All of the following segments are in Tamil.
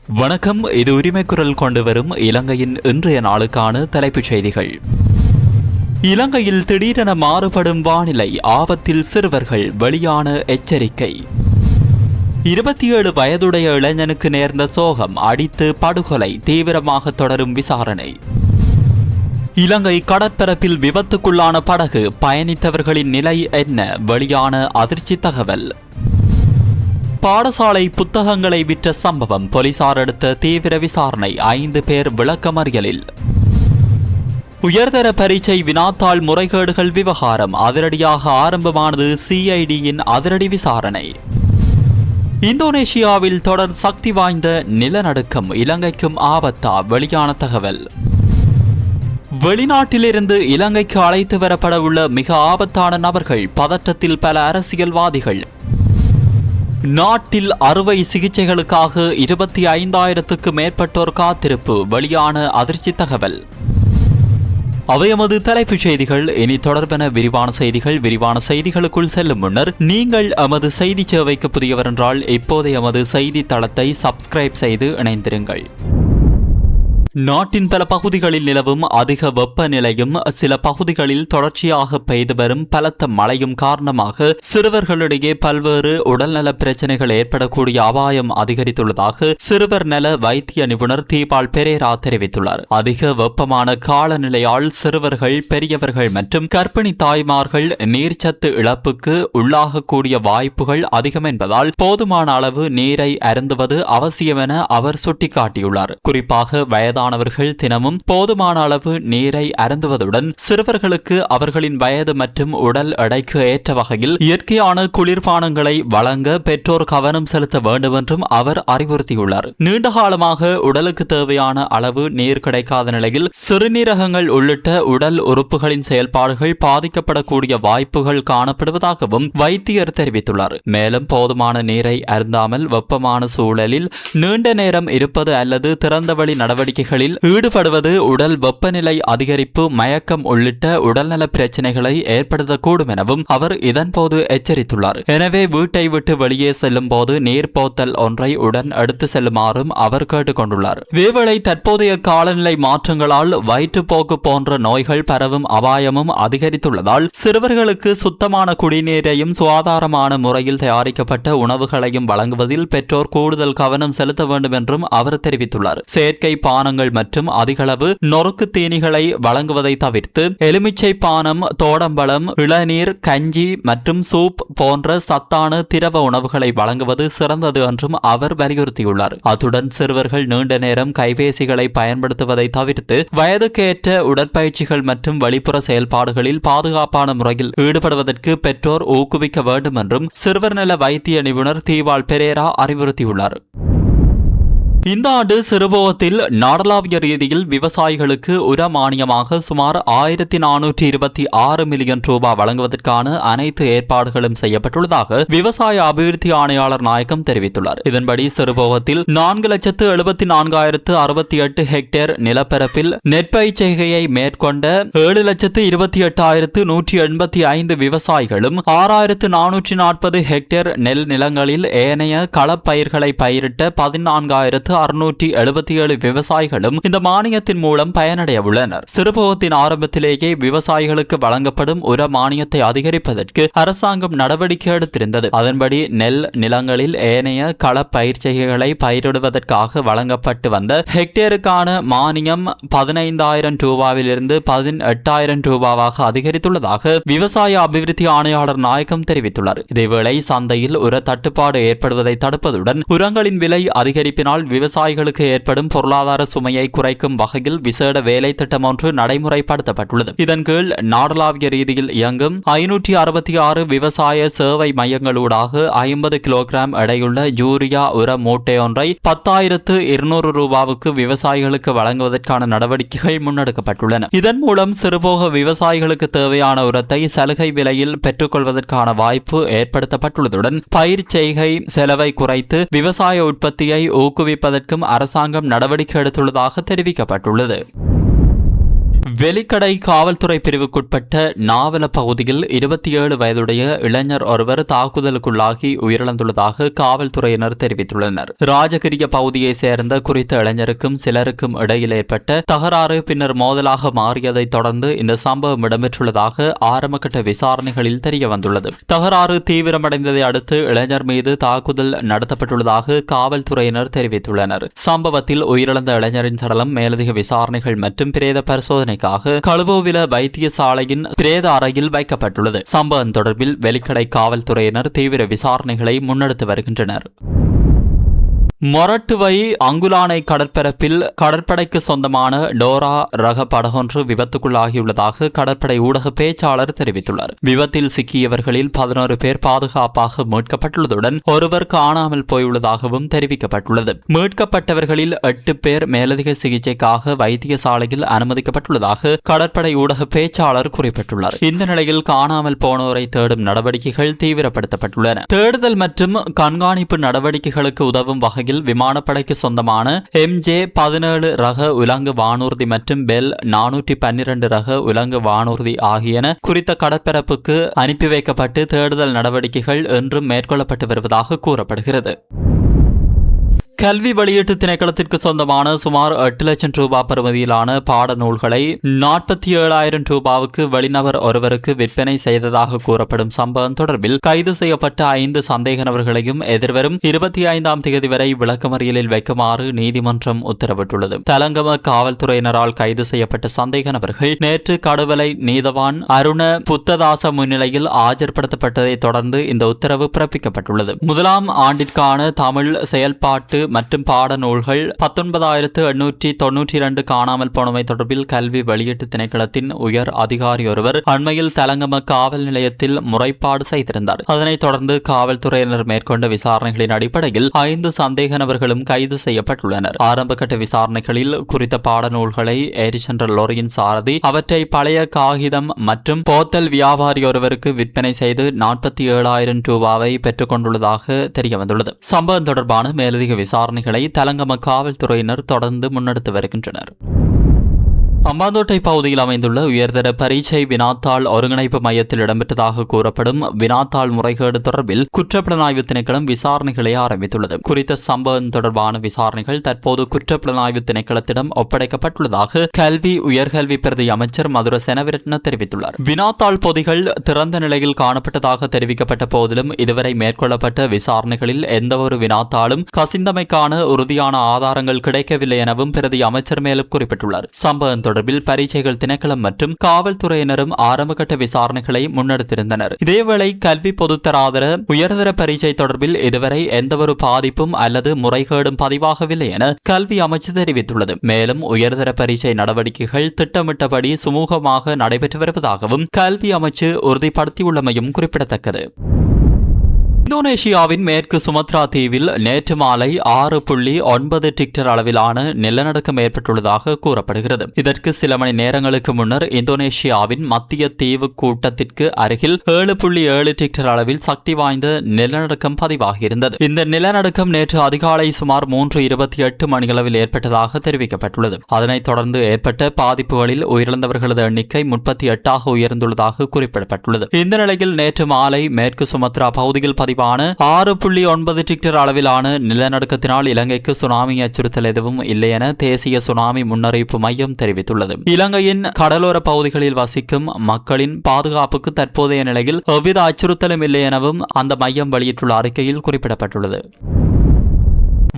வணக்கம். இது உரிமைக்குரல் கொண்டு வரும் இலங்கையின் இன்றைய நாளுக்கான தலைப்புச் செய்திகள். இலங்கையில் திடீரென மாறுபடும் வானிலை, ஆபத்தில் சிறுவர்கள், வெளியான எச்சரிக்கை. 27 வயதுடைய இளைஞனுக்கு நேர்ந்த சோகம், அடித்து படுகொலை, தீவிரமாக தொடரும் விசாரணை. இலங்கை கடற்பரப்பில் விபத்துக்குள்ளான படகு, பயணித்தவர்களின் நிலை என்ன, வெளியான அதிர்ச்சி தகவல். பாடசாலை புத்தகங்களை விற்ற சம்பவம், போலீசார் எடுத்த தீவிர விசாரணை, 5 பேர் விளக்கமறியலில். உயர்தர பரீட்சை வினாத்தாள் முறைகேடுகள் விவகாரம், அதிரடியாக ஆரம்பமானது சிஐடியின் அதிரடி விசாரணை. இந்தோனேஷியாவில் தொடர் சக்தி வாய்ந்த நிலநடுக்கம், இலங்கைக்கும் ஆபத்தா, வெளியான தகவல். வெளிநாட்டிலிருந்து இலங்கைக்கு அழைத்து வரப்பட உள்ள மிக ஆபத்தான நபர்கள், பதற்றத்தில் பல அரசியல்வாதிகள். நாட்டில் அறுவை சிகிச்சைகளுக்காக 25,000க்கு மேற்பட்டோர் காத்திருப்பு, வெளியான அதிர்ச்சி தகவல். அவை எமது தலைப்புச் செய்திகள். இனி தொடர்பென விரிவான செய்திகளுக்குள் செல்லும் முன்னர் நீங்கள் எமது செய்தி சேவைக்கு புதியவர் என்றால் இப்போது எமது செய்தி தளத்தை சப்ஸ்கிரைப் செய்து இணைந்திருங்கள். நாட்டின் பல பகுதிகளில் நிலவும் அதிக வெப்பநிலையும் சில பகுதிகளில் தொடர்ச்சியாக பெய்து வரும் பலத்த மழையும் காரணமாக சிறுவர்களிடையே பல்வேறு உடல்நல பிரச்சனைகள் ஏற்படக்கூடிய அபாயம் அதிகரித்துள்ளதாக சிறுவர் நல வைத்திய நிபுணர் தீபால் பெரேரா தெரிவித்துள்ளார். அதிக வெப்பமான காலநிலையால் சிறுவர்கள், பெரியவர்கள் மற்றும் கர்ப்பிணி தாய்மார்கள் நீர்ச்சத்து இழப்புக்கு உள்ளாகக்கூடிய வாய்ப்புகள் அதிகம் என்பதால் போதுமான அளவு நீரை அருந்துவது அவசியம் என அவர் சுட்டிக்காட்டியுள்ளார். குறிப்பாக வயதானவர்கள் தினமும் போதுமான அளவு நீரை அருந்துவதுடன் சிறுவர்களுக்கு அவர்களின் வயது மற்றும் உடல் எடைக்கு ஏற்ற வகையில் இயற்கையான குளிர்பானங்களை வழங்க பெற்றோர் கவனம் செலுத்த வேண்டும் என்றும் அவர் அறிவுறுத்தியுள்ளார். நீண்ட காலமாக உடலுக்கு தேவையான அளவு நீர் கிடைக்காத நிலையில் சிறுநீரகங்கள் உள்ளிட்ட உடல் உறுப்புகளின் செயல்பாடுகள் பாதிக்கப்படக்கூடிய வாய்ப்புகள் காணப்படுவதாகவும் வைத்தியர் தெரிவித்துள்ளார். மேலும் போதுமான நீரை அருந்தாமல் வெப்பமான சூழலில் நீண்ட நேரம் இருப்பது அல்லது திறந்தவெளி நடவடிக்கைகள் ஈடுபடுவது உடல் வெப்பநிலை அதிகரிப்பு, மயக்கம் உள்ளிட்ட உடல்நல பிரச்சனைகளை ஏற்படுத்தக்கூடும் எனவும் அவர் இதன்போது எச்சரித்துள்ளார். எனவே வீட்டை விட்டு வெளியே செல்லும் போது நீர் போத்தல் ஒன்றை உடன் எடுத்து செல்லுமாறும் அவர் கேட்டுக் கொண்டுள்ளார். இதேவேளை தற்போதைய காலநிலை மாற்றங்களால் வயிற்றுப்போக்கு போன்ற நோய்கள் பரவும் அபாயமும் அதிகரித்துள்ளதால் சிறுவர்களுக்கு சுத்தமான குடிநீரையும் சுகாதாரமான முறையில் தயாரிக்கப்பட்ட உணவுகளையும் வழங்குவதில் பெற்றோர் கூடுதல் கவனம் செலுத்த வேண்டும் என்றும் அவர் தெரிவித்துள்ளார். செயற்கை பானங்கள் மற்றும் அதிகளவு நொறுக்கு தீனிகளை வழங்குவதை தவிர்த்து எலுமிச்சை பானம், தோடம்பழம், இளநீர், கஞ்சி மற்றும் சூப் போன்ற சத்தான திரவ உணவுகளை வழங்குவது சிறந்தது என்றும் அவர் வலியுறுத்தியுள்ளார். அத்துடன் சிறுவர்கள் நீண்ட நேரம் கைபேசிகளை பயன்படுத்துவதை தவிர்த்து வயதுக்கேற்ற உடற்பயிற்சிகள் மற்றும் வெளிப்புற செயல்பாடுகளில் பாதுகாப்பான முறையில் ஈடுபடுவதற்கு பெற்றோர் ஊக்குவிக்க வேண்டும் என்றும் சிறுவர் நல வைத்திய நிபுணர் தீபால் பெரேரா அறிவுறுத்தியுள்ளார். இந்த ஆண்டு சிறுபோகத்தில் நாடளாவிய ரீதியில் விவசாயிகளுக்கு உர மானியமாக சுமார் 1426 மில்லியன் ரூபாய் வழங்குவதற்கான அனைத்து ஏற்பாடுகளும் செய்யப்பட்டுள்ளதாக விவசாய அபிவிருத்தி ஆணையாளர் நாயகம் தெரிவித்துள்ளார். இதன்படி சிறுபோகத்தில் 4,74,068 ஹெக்டேர் நிலப்பரப்பில் நெற்பயிர் செய்கையை மேற்கொண்ட 7,28,185 விவசாயிகளும் 6,440 ஹெக்டேர் நெல் நிலங்களில் ஏனைய களப்பயிர்களை பயிரிட்ட 14,677 விவசாயிகளும் இந்த மானியத்தின் மூலம் பயனடைய உள்ளனர். சிறுபோகத்தின் ஆரம்பத்திலேயே விவசாயிகளுக்கு வழங்கப்படும் உர மானியத்தை அதிகரிப்பதற்கு அரசாங்கம் நடவடிக்கை எடுத்திருந்தது. அதன்படி நெல் நிலங்களில் ஏனைய கள பயிர்ச்செய்கைகளை பயிரிடுவதற்காக வழங்கப்பட்டு வந்த ஹெக்டேருக்கான மானியம் 15,000 ரூபாவிலிருந்து 18,000 ரூபாவாக அதிகரித்துள்ளதாக விவசாய அபிவிருத்தி ஆணையாளர் நாயகம் தெரிவித்துள்ளார். இதேவேளை சந்தையில் உர தட்டுப்பாடு ஏற்படுவதை தடுப்பதுடன் உரங்களின் விலை அதிகரிப்பினால் விவசாயிகளுக்கு ஏற்படும் பொருளாதார சுமையை குறைக்கும் வகையில் விசேட வேலை திட்டம் ஒன்று நடைமுறைப்படுத்தப்பட்டுள்ளது. இதன் கீழ் நாடளாவிய ரீதியில் இயங்கும் 566 விவசாய சேவை மையங்களூடாக 50 கிலோகிராம் எடையுள்ள யூரியா உர மூட்டை ஒன்றை 10,200 ரூபாவுக்கு விவசாயிகளுக்கு வழங்குவதற்கான நடவடிக்கைகள் முன்னெடுக்கப்பட்டுள்ளன. இதன் மூலம் சிறுபோக விவசாயிகளுக்கு தேவையான உரத்தை சலுகை விலையில் பெற்றுக்கொள்வதற்கான வாய்ப்பு ஏற்படுத்தப்பட்டுள்ளதுடன் பயிர் செய்கை செலவை குறைத்து விவசாய உற்பத்தியை ஊக்குவிப்பதற்கும் அரசாங்கம் நடவடிக்கை எடுத்துள்ளதாக தெரிவிக்கப்பட்டுள்ளது. வெலிக்கடை காவல்துறை பிரிவுக்குட்பட்ட நாவல பகுதியில் 27 வயதுடைய இளைஞர் ஒருவர் தாக்குதலுக்குள்ளாகி உயிரிழந்துள்ளதாக காவல்துறையினர் தெரிவித்துள்ளனர். ராஜகிரிய பகுதியை சேர்ந்த குறித்த இளைஞருக்கும் சிலருக்கும் இடையில் ஏற்பட்ட தகராறு பின்னர் மோதலாக மாறியதைத் தொடர்ந்து இந்த சம்பவம் இடம்பெற்றுள்ளதாக ஆரம்பகட்ட விசாரணைகளில் தெரியவந்துள்ளது. தகராறு தீவிரமடைந்ததை அடுத்து இளைஞர் மீது தாக்குதல் நடத்தப்பட்டுள்ளதாக காவல்துறையினர் தெரிவித்துள்ளனர். சம்பவத்தில் உயிரிழந்த இளைஞரின் சடலம் மேலதிக விசாரணைகள் மற்றும் பிரேத பரிசோதனைக்காக களுபோவில வைத்தியசாலையின் பிரேத அறையில் வைக்கப்பட்டுள்ளது. சம்பவம் தொடர்பில் வெலிக்கடை காவல்துறையினர் தீவிர விசாரணைகளை முன்னெடுத்து வருகின்றனர். மொரட்டுவை அங்குலானை கடற்பரப்பில் கடற்படைக்கு சொந்தமான டோரா ரக படகொன்று விபத்துக்குள்ளாகியுள்ளதாக கடற்படை ஊடக பேச்சாளர் தெரிவித்துள்ளார். விபத்தில் சிக்கியவர்களில் 11 பேர் பாதுகாப்பாக மீட்கப்பட்டுள்ளதுடன் ஒருவர் காணாமல் போயுள்ளதாகவும் தெரிவிக்கப்பட்டுள்ளது. மீட்கப்பட்டவர்களில் 8 பேர் மேலதிக சிகிச்சைக்காக வைத்தியசாலையில் அனுமதிக்கப்பட்டுள்ளதாக கடற்படை ஊடக பேச்சாளர் குறிப்பிட்டுள்ளார். இந்த நிலையில் காணாமல் போனோரை தேடும் நடவடிக்கைகள் தீவிரப்படுத்தப்பட்டுள்ளன. தேடுதல் மற்றும் கண்காணிப்பு நடவடிக்கைகளுக்கு உதவும் வகையில் விமானப்படைக்கு சொந்தமான MJ-17 ரக உலங்கு வானூர்தி மற்றும் பெல் 412 ரக உலங்கு வானூர்தி ஆகியன குறித்த கடற்பரப்புக்கு அனுப்பி வைக்கப்பட்டு தேடுதல் நடவடிக்கைகள் என்றும் மேற்கொள்ளப்பட்டு வருவதாக கூறப்படுகிறது. கல்வி வெளியீட்டு திணைக்களத்திற்கு சொந்தமான சுமார் 8 லட்சம் ரூபாய் பெறுமதியிலான பாடநூல்களை 47,000 ரூபாவுக்கு வெளிநபர் ஒருவருக்கு விற்பனை செய்ததாக கூறப்படும் சம்பவம் தொடர்பில் கைது செய்யப்பட்ட 5 சந்தேக நபர்களையும் எதிர்வரும் 25ஆம் தேதி வரை விளக்கமறியலில் வைக்குமாறு நீதிமன்றம் உத்தரவிட்டுள்ளது. தலங்கம காவல்துறையினரால் கைது செய்யப்பட்ட சந்தேக நபர்கள் நேற்று கடுவலை நீதவான் அருண புத்ததாச முன்னிலையில் ஆஜர்படுத்தப்பட்டதை தொடர்ந்து இந்த உத்தரவு பிறப்பிக்கப்பட்டுள்ளது. முதலாம் ஆண்டிற்கான தமிழ் செயல்பாட்டு மற்றும் பாடநூல்கள் 19,892 காணாமல் போனவை தொடர்பில் கல்வி வெளியீட்டு திணைக்களத்தின் உயர் அதிகாரி ஒருவர் அண்மையில் தலங்கம காவல் நிலையத்தில் முறைப்பாடு செய்திருந்தார். அதனைத் தொடர்ந்து காவல்துறையினர் மேற்கொண்ட விசாரணைகளின் அடிப்படையில் 5 சந்தேக நபர்களும் கைது செய்யப்பட்டுள்ளனர். ஆரம்பகட்ட விசாரணைகளில் குறித்த பாடநூல்களை ஏரிசென்ற லோரியின் சாரதி அவற்றை பழைய காகிதம் மற்றும் போத்தல் வியாபாரி ஒருவருக்கு விற்பனை செய்து 47,000 ரூபாவை பெற்றுக் கொண்டுள்ளதாக தெரியவந்துள்ளது. சம்பவம் தொடர்பான மேலதிக விசாரணைகளை தலங்கம காவல்துறையினர் தொடர்ந்து முன்னெடுத்து வருகின்றனர். அம்பாந்தோட்டை பகுதியில் அமைந்துள்ள உயர்தர பரீட்சை வினாத்தாள் ஒருங்கிணைப்பு மையத்தில் இடம்பெற்றதாக கூறப்படும் வினாத்தாள் முறைகேடு தொடர்பில் குற்றப்புலனாய்வு திணைக்களம் விசாரணைகளை ஆரம்பித்துள்ளது. குறித்த சம்பவம் தொடர்பான விசாரணைகள் தற்போது குற்றப்புலனாய்வு திணைக்களத்திடம் ஒப்படைக்கப்பட்டுள்ளதாக கல்வி உயர்கல்வி பிரதி அமைச்சர் மதுர செனவிரட்ன தெரிவித்துள்ளார். வினாத்தாள் பொதிகள் திறந்த நிலையில் காணப்பட்டதாக தெரிவிக்கப்பட்ட போதிலும் இதுவரை மேற்கொள்ளப்பட்ட விசாரணைகளில் எந்தவொரு வினாத்தாளும் கசிந்தமைக்கான உறுதியான ஆதாரங்கள் கிடைக்கவில்லை எனவும் பிரதி அமைச்சர் மேலும் குறிப்பிட்டுள்ளார். சம்பவம் தொடர்பில் பரீட்சைகள் திணைக்களம் மற்றும் காவல்துறையினரும் ஆரம்பகட்ட விசாரணைகளை முன்னெடுத்திருந்தனர். இதேவேளை கல்வி பொதுத்தராதர உயர்தர பரீட்சை தொடர்பில் இதுவரை எந்தவொரு பாதிப்பும் அல்லது முறைகேடும் பதிவாகவில்லை என கல்வி அமைச்சு தெரிவித்துள்ளது. மேலும் உயர்தர பரீட்சை நடவடிக்கைகள் திட்டமிட்டபடி சுமூகமாக நடைபெற்று வருவதாகவும் கல்வி அமைச்சு உறுதிப்படுத்தியுள்ளமையும் குறிப்பிடத்தக்கது. இந்தோனேஷியாவின் மேற்கு சுமத்ரா தீவில் நேற்று மாலை 6.9 ரிக்டர் அளவிலான நிலநடுக்கம் ஏற்பட்டுள்ளதாக கூறப்படுகிறது. இதற்கு சில மணி நேரங்களுக்கு முன்னர் இந்தோனேஷியாவின் மத்திய தீவு கூட்டத்திற்கு அருகில் 7.7 ரிக்டர் அளவில் சக்தி வாய்ந்த நிலநடுக்கம் பதிவாகியிருந்தது. இந்த நிலநடுக்கம் நேற்று அதிகாலை சுமார் 3:28 மணியளவில் ஏற்பட்டதாக தெரிவிக்கப்பட்டுள்ளது. அதனைத் தொடர்ந்து ஏற்பட்ட பாதிப்புகளில் உயிரிழந்தவர்களது எண்ணிக்கை 38ஆக உயர்ந்துள்ளதாக குறிப்பிடப்பட்டுள்ளது. இந்த நிலையில் நேற்று மாலை மேற்கு சுமத்ரா பகுதியில் 6.9 ரிக்டர் அளவிலான நிலநடுக்கத்தினால் இலங்கைக்கு சுனாமி அச்சுறுத்தல் எதுவும் இல்லை என தேசிய சுனாமி முன்னறிவிப்பு மையம் தெரிவித்துள்ளது. இலங்கையின் கடலோர பகுதிகளில் வசிக்கும் மக்களின் பாதுகாப்புக்கு தற்போதைய நிலையில் எவ்வித அச்சுறுத்தலும் இல்லை எனவும் அந்த மையம் வெளியிட்டுள்ள அறிக்கையில் குறிப்பிடப்பட்டுள்ளது.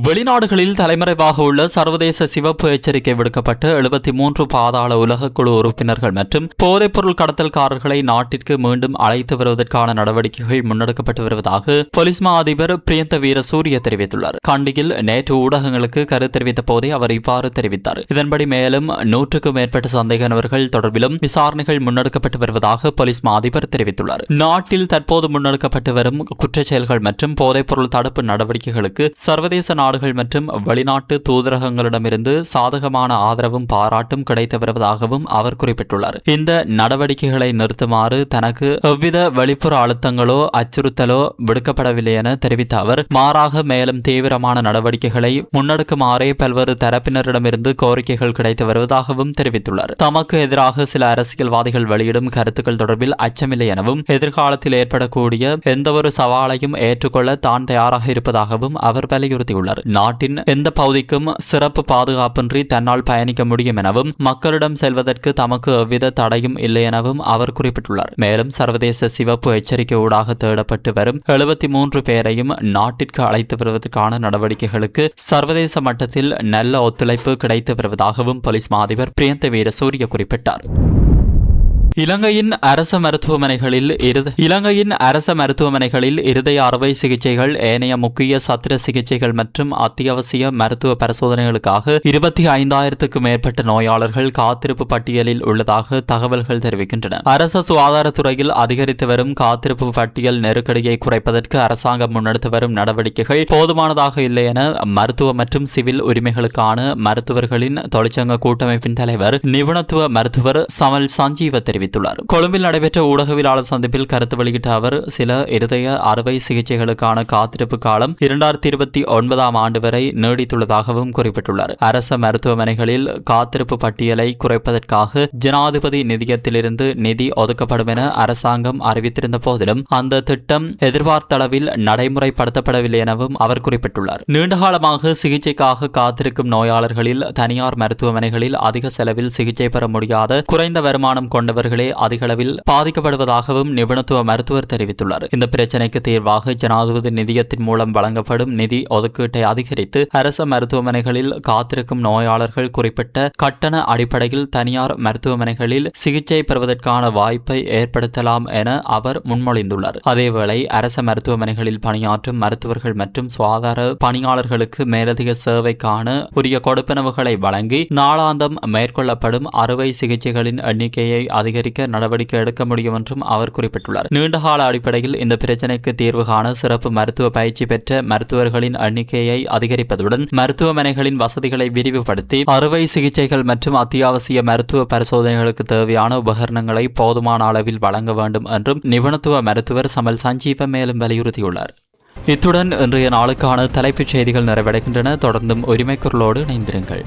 வெளிநாடுகளில் தலைமறைவாக உள்ள சர்வதேச சிவப்பு எச்சரிக்கை விடுக்கப்பட்ட 73 பாதாள உலக குழு உறுப்பினர்கள் மற்றும் போதைப்பொருள் கடத்தல்காரர்களை நாட்டிற்கு மீண்டும் அழைத்து வருவதற்கான நடவடிக்கைகள் முன்னெடுக்கப்பட்டு வருவதாக போலீஸ் மா அதிபர் பிரியந்த வீரசூரிய தெரிவித்துள்ளார். கண்டியில் நேற்று ஊடகங்களுக்கு கருத்து தெரிவித்த போதே அவர் இவ்வாறு தெரிவித்தார். இதன்படி மேலும் 100க்கும் மேற்பட்ட சந்தேக நபர்கள் தொடர்பிலும் விசாரணைகள் முன்னெடுக்கப்பட்டு வருவதாக போலீஸ் மா அதிபர் தெரிவித்துள்ளார். நாட்டில் தற்போது முன்னெடுக்கப்பட்டு வரும் குற்றச் செயல்கள் மற்றும் போதைப்பொருள் தடுப்பு நடவடிக்கைகளுக்கு சர்வதேச நாடுகள் நாடுகள் மற்றும் வெளிநாட்டு தூதரகங்களிடமிருந்து சாதகமான ஆதரவும் பாராட்டும் கிடைத்து வருவதாகவும் அவர் குறிப்பிட்டுள்ளார். இந்த நடவடிக்கைகளை நிறுத்துமாறு தனக்கு எவ்வித வெளிப்புற அழுத்தங்களோ அச்சுறுத்தலோ விடுக்கப்படவில்லை என தெரிவித்த அவர், மாறாக மேலும் தீவிரமான நடவடிக்கைகளை முன்னெடுக்குமாறே பல்வேறு தரப்பினரிடமிருந்து கோரிக்கைகள் கிடைத்து வருவதாகவும் தெரிவித்துள்ளார். தமக்கு எதிராக சில அரசியல்வாதிகள் வெளியிடும் கருத்துக்கள் தொடர்பில் அச்சமில்லை எனவும் எதிர்காலத்தில் ஏற்படக்கூடிய எந்தவொரு சவாலையும் ஏற்றுக்கொள்ள தான் தயாராக இருப்பதாகவும் அவர் வலியுறுத்தியுள்ளார். நாட்டின் எந்த பகுதிக்கும் சிறப்பு பாதுகாப்பின்றி தன்னால் பயணிக்க முடியும் எனவும் மக்களிடம் செல்வதற்கு தமக்கு எவ்வித தடையும் இல்லை எனவும் அவர் குறிப்பிட்டுள்ளார். மேலும் சர்வதேச சிவப்பு எச்சரிக்கை ஊடாக தேடப்பட்டு வரும் 73 பேரையும் நாட்டிற்கு அழைத்து வருவதற்கான நடவடிக்கைகளுக்கு சர்வதேச மட்டத்தில் நல்ல ஒத்துழைப்பு கிடைத்து வருவதாகவும் போலீஸ் மா அதிபர் பிரியந்த வீரசூரிய குறிப்பிட்டார். இலங்கையின் அரச மருத்துவமனைகளில் இருதய அறுவை சிகிச்சைகள், ஏனைய முக்கிய சத்திர சிகிச்சைகள் மற்றும் அத்தியாவசிய மருத்துவ பரிசோதனைகளுக்காக 25,000க்கும் மேற்பட்ட நோயாளர்கள் காத்திருப்பு பட்டியலில் உள்ளதாக தகவல்கள் தெரிவிக்கின்றன. அரச சுகாதாரத்துறையில் அதிகரித்து வரும் காத்திருப்பு பட்டியல் நெருக்கடியை குறைப்பதற்கு அரசாங்கம் முன்னெடுத்து வரும் நடவடிக்கைகள் போதுமானதாக இல்லை என மருத்துவ மற்றும் சிவில் உரிமைகளுக்கான மருத்துவர்களின் தொழிற்சங்க கூட்டமைப்பின் தலைவர் நிபுணத்துவ மருத்துவர் சமல் சஞ்சீவ தெரிவித்தார். கொழும்பில் நடைபெற்ற ஊடகவியலாளர் சந்திப்பில் கருத்து வெளியிட்ட அவர், சில இருதய அறுவை சிகிச்சைகளுக்கான காத்திருப்பு காலம் 2029 ஆண்டு வரை நீடித்துள்ளதாகவும் குறிப்பிட்டுள்ளார். அரச மருத்துவமனைகளில் காத்திருப்பு பட்டியலை குறைப்பதற்காக ஜனாதிபதி நிதியத்திலிருந்து நிதி ஒதுக்கப்படும் என அரசாங்கம் அறிவித்திருந்த போதிலும் அந்த திட்டம் எதிர்பார்த்த அளவில் நடைமுறைப்படுத்தப்படவில்லை எனவும் அவர் குறிப்பிட்டுள்ளார். நீண்டகாலமாக சிகிச்சைக்காக காத்திருக்கும் நோயாளர்களில் தனியார் மருத்துவமனைகளில் அதிக செலவில் சிகிச்சை பெற முடியாத குறைந்த வருமானம் கொண்டவர்கள் அதிகளவில் பாதிக்கப்படுவதாகவும் நிபுணத்துவ மருத்துவர் தெரிவித்துள்ளார். இந்த பிரச்சினைக்கு தீர்வாக ஜனாதிபதி நிதியத்தின் மூலம் வழங்கப்படும் நிதி ஒதுக்கீட்டை அதிகரித்து அரச மருத்துவமனைகளில் காத்திருக்கும் நோயாளர்கள் குறிப்பிட்ட கட்டண அடிப்படையில் தனியார் மருத்துவமனைகளில் சிகிச்சை பெறுவதற்கான வாய்ப்பை ஏற்படுத்தலாம் என அவர் முன்மொழிந்துள்ளார். அதேவேளை அரச மருத்துவமனைகளில் பணியாற்றும் மருத்துவர்கள் மற்றும் சுகாதார பணியாளர்களுக்கு மேலதிக சேவைக்கான உரிய கொடுப்பனவுகளை வழங்கி நாளாந்தம் மேற்கொள்ளப்படும் அறுவை சிகிச்சைகளின் எண்ணிக்கையை அதிகரிக்க நடவடிக்கை எடுக்க முடியும் என்றும் அவர் குறிப்பிட்டுள்ளார். நீண்டகால அடிப்படையில் இந்த பிரச்சினைக்கு தீர்வு காண சிறப்பு மருத்துவ பயிற்சி பெற்ற மருத்துவர்களின் எண்ணிக்கையை அதிகரிப்பதுடன் மருத்துவமனைகளின் வசதிகளை விரிவுபடுத்தி அறுவை சிகிச்சைகள் மற்றும் அத்தியாவசிய மருத்துவ பரிசோதனைகளுக்கு தேவையான உபகரணங்களை போதுமான அளவில் வழங்க வேண்டும் என்றும் நிபுணத்துவ மருத்துவர் சமல் சஞ்சீவ மேலும் வலியுறுத்தியுள்ளார். இத்துடன் இன்றைய நாளுக்கான தலைப்புச் செய்திகள் நிறைவடைகின்றன. தொடர்ந்தும் உரிமைக்குரலோடு இணைந்திருங்கள்.